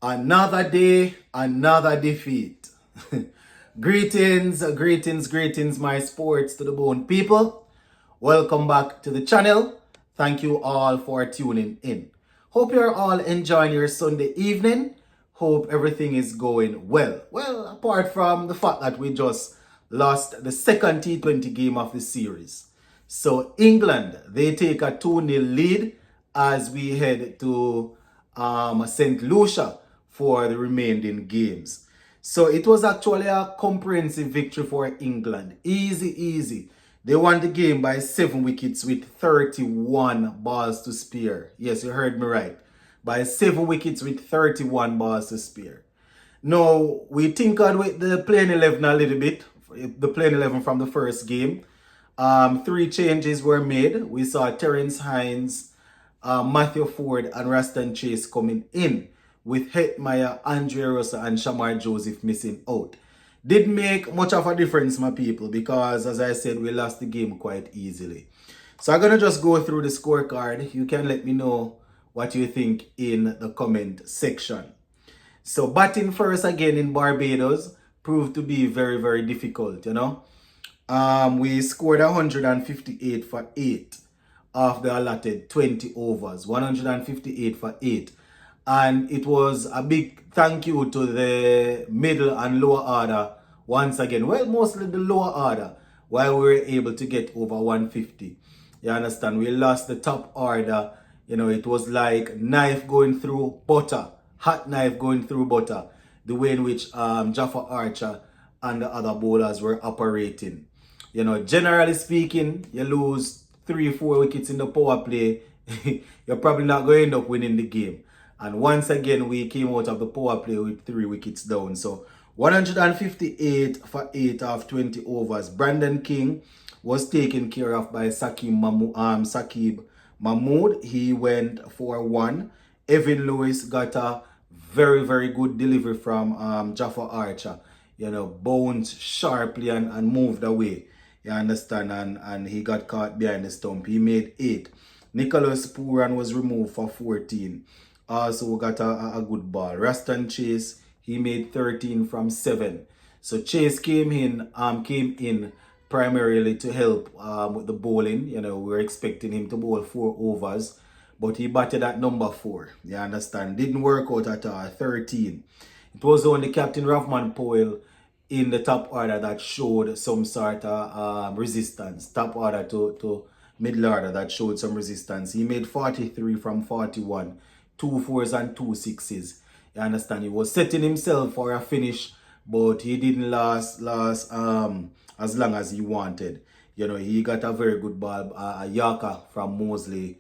Another day, another defeat. Greetings, my sports to the bone people. Welcome back to the channel. Thank you all for tuning in. Hope you're all enjoying your Sunday evening. Hope everything is going well. Well, apart from the fact that we just lost the second T20 game of the series. So England, they take a 2-0 lead as we head to St. Lucia for the remaining games. So it was actually a comprehensive victory for England. Easy. They won the game by 7 wickets with 31 balls to spare. Yes, you heard me right. By 7 wickets with 31 balls to spare. Now, we tinkered with the playing 11 a little bit. The playing 11 from the first game. 3 changes were made. We saw Terence Hines, Matthew Ford, and Raston Chase coming in, with Hetmeyer, Andre Russell, and Shamar Joseph missing out. Did make much of a difference, my people, because as I said, we lost the game quite easily. So I'm gonna just go through the scorecard. You can let me know what you think in the comment section. So batting first again in Barbados proved to be very difficult, We scored 158 for 8 of the allotted 20 overs. 158 for 8. And it was a big thank you to the middle and lower order once again. Well, mostly the lower order, while we were able to get over 150. You understand? We lost the top order. It was like knife going through butter. Hot knife going through butter. The way in which Jaffa Archer and the other bowlers were operating. Generally speaking, you lose 3-4 wickets in the power play, you're probably not going to end up winning the game. And once again, we came out of the power play with 3 wickets down. So 158 for 8 of 20 overs. Brandon King was taken care of by Sakib Mahmood. He went for 1. Evan Lewis got a very good delivery from Jaffa Archer. Bounced sharply and moved away. You understand? And he got caught behind the stump. He made 8. Nicholas Pooran was removed for 14. Also got a good ball. Raston Chase, he made 13 from 7. So Chase came in primarily to help with the bowling. We were expecting him to bowl 4 overs, but he batted at number 4. You understand? Didn't work out at all. 13. It was only Captain Rahman Powell in the top order that showed some sort of resistance. Top order to middle order that showed some resistance. He made 43 from 41. 2 fours and 2 6s. You understand? He was setting himself for a finish, but he didn't last as long as he wanted. He got a very good ball, a Yorker from Mosley,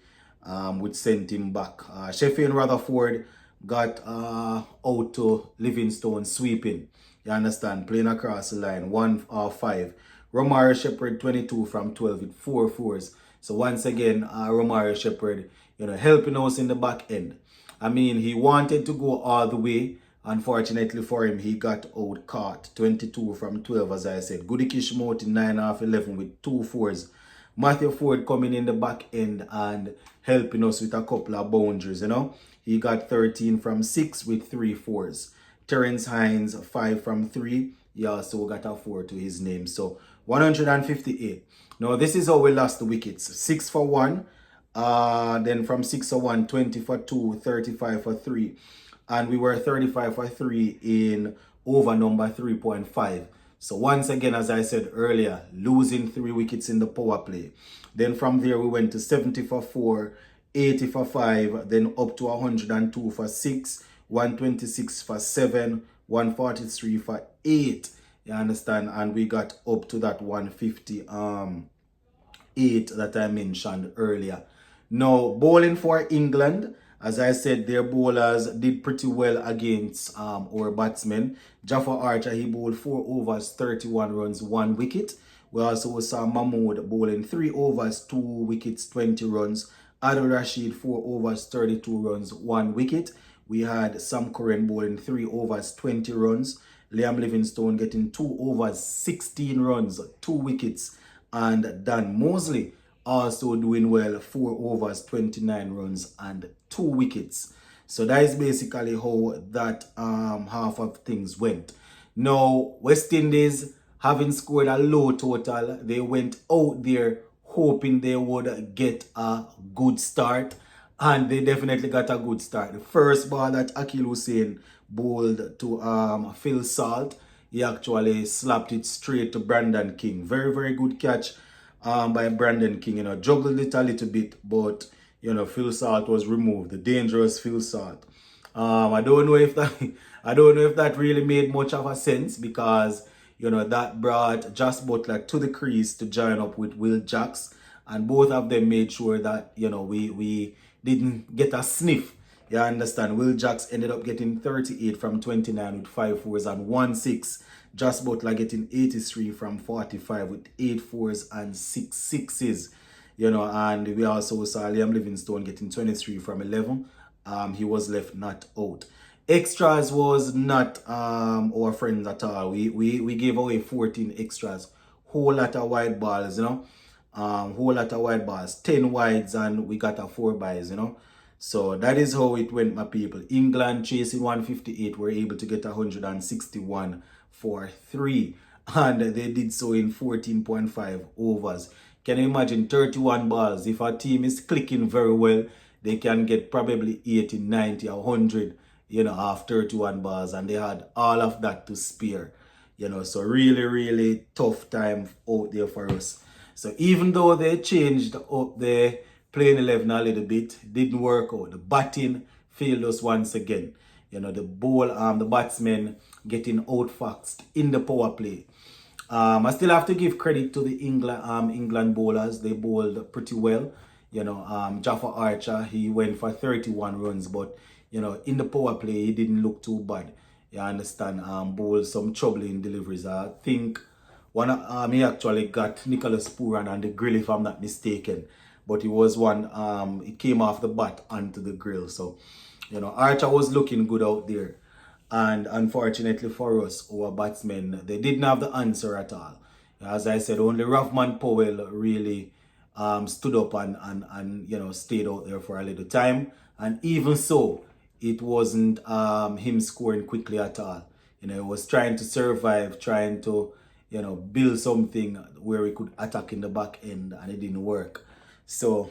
which sent him back. Sheffield Rutherford got out to Livingstone sweeping. You understand? Playing across the line, 1-5. Romario Shepherd 22 from 12 with 4 fours. So once again, Romario Shepherd, helping us in the back end. I mean, he wanted to go all the way. Unfortunately for him, he got out caught. 22 from 12, as I said. Goody Kishmoti 9-11 with 2 fours. Matthew Ford coming in the back end and helping us with a couple of boundaries, He got 13 from 6 with 3 fours. Terence Hines 5 from 3. He also got a 4 to his name. So 158. Now, this is how we lost the wickets. 6 for 1. Then from 6 for 1, 20 for 2, 35 for 3. And we were 35 for 3 in over number 3.5. So once again, as I said earlier, losing 3 wickets in the power play. Then from there, we went to 70 for 4, 80 for 5, then up to 102 for 6, 126 for 7, 143 for 8. You understand? And we got up to that 158 that I mentioned earlier. Now, bowling for England, as I said, their bowlers did pretty well against our batsmen. Jaffa Archer, he bowled 4 overs, 31 runs, 1 wicket. We also saw Mahmood bowling 3 overs, 2 wickets, 20 runs. Adil Rashid, 4 overs, 32 runs, 1 wicket. We had Sam Curran bowling 3 overs, 20 runs. Liam Livingstone getting 2 overs, 16 runs, 2 wickets. And Dan Mosley also doing well, 4 overs, 29 runs and 2 wickets. So that is basically how that half of things went. Now, West Indies, having scored a low total, they went out there hoping they would get a good start. And they definitely got a good start. The first ball that Akil Hussain bowled to Phil Salt, he actually slapped it straight to Brandon King. Very, very good catch by Brandon King. Juggled it a little bit, but Phil Salt was removed. The dangerous Phil Salt. I don't know if that I don't know if that really made much of a sense, because that brought Josh Butler to the crease to join up with Will Jacks, and both of them made sure that we didn't get a sniff. You understand? Will Jacks ended up getting 38 from 29 with 5 fours and 1 6. Josh Butler getting 83 from 45 with 8 fours and 6 sixes. And we also saw Liam Livingstone getting 23 from 11. He was left not out. Extras was not our friends at all. We gave away 14 extras. Whole lot of wide balls, whole lot of wide balls. 10 wides, and we got a 4 buys, So that is how it went, my people. England chasing 158 were able to get 161 for 3. And they did so in 14.5 overs. Can you imagine 31 balls? If a team is clicking very well, they can get probably 80, 90, 100, off 31 balls. And they had all of that to spare. So really, really tough time out there for us. So even though they changed up the playing 11 a little bit, didn't work out. The batting failed us once again. The batsmen getting outfoxed in the power play. I still have to give credit to the England bowlers. They bowled pretty well. Jaffa Archer, he went for 31 runs, but in the power play, he didn't look too bad. You understand? Bowled some troubling deliveries. I think he actually got Nicholas Pooran on the grill, if I'm not mistaken. But it was one, it came off the bat onto the grill. So, Archer was looking good out there. And unfortunately for us, our batsmen, they didn't have the answer at all. As I said, only Ravman Powell really stood up and stayed out there for a little time. And even so, it wasn't him scoring quickly at all. He was trying to survive, trying to, build something where he could attack in the back end, and it didn't work. So,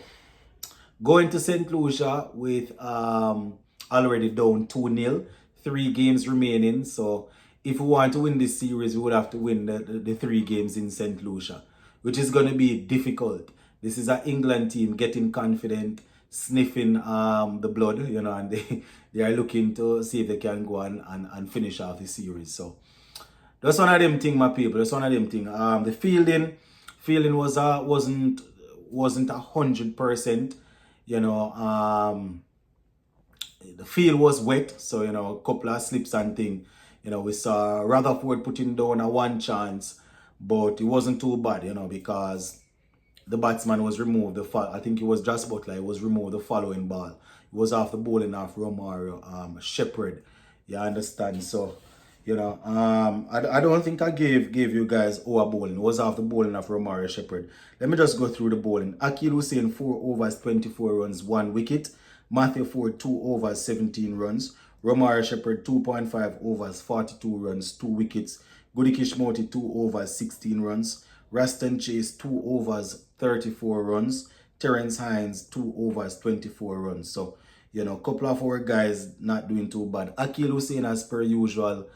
going to St. Lucia with already down 2-0, 3 games remaining. So, if we want to win this series, we would have to win the 3 games in St. Lucia, which is going to be difficult. This is an England team getting confident, sniffing the blood, and they are looking to see if they can go and finish off the series. So, that's one of them thing, my people. That's one of them thing. The fielding wasn't 100%. The field was wet, so a couple of slips and thing. We saw Rutherford putting down a 1 chance, but it wasn't too bad, because the batsman was removed. I think it was Josh Butler. He was removed the following ball. It was off the bowling of Romario Shepherd. You understand? So, I don't think I gave you guys our bowling. It was off the bowling of Romario Shepherd. Let me just go through the bowling. Akil Hussain 4 overs 24 runs, 1 wicket. Matthew Ford 2 overs 17 runs. Romario Shepherd 2.5 overs 42 runs, 2 wickets. Gudikish Moti 2 overs 16 runs. Raston Chase 2 overs 34 runs. Terence Hines 2 overs 24 runs. So, couple of our guys not doing too bad. Akil Hussain, as per usual,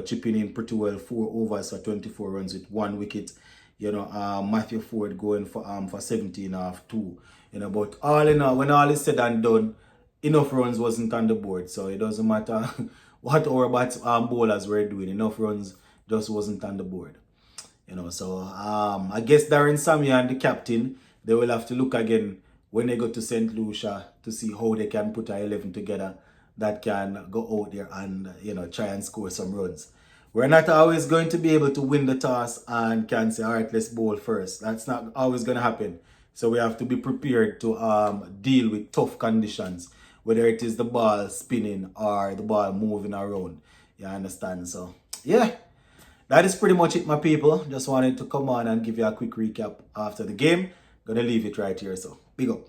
chipping in pretty well, 4 overs for 24 runs with 1 wicket. Matthew Ford going for 17 off 2. But all in all, when all is said and done, enough runs wasn't on the board. So it doesn't matter what our bowlers were doing. Enough runs just wasn't on the board. So I guess Darren Samia and the captain, they will have to look again when they go to St. Lucia to see how they can put a 11 together that can go out there and, try and score some runs. We're not always going to be able to win the toss and can say, all right, let's bowl first. That's not always going to happen. So we have to be prepared to deal with tough conditions, whether it is the ball spinning or the ball moving around. You understand? So, yeah, that is pretty much it, my people. Just wanted to come on and give you a quick recap after the game. Gonna leave it right here. So, big up.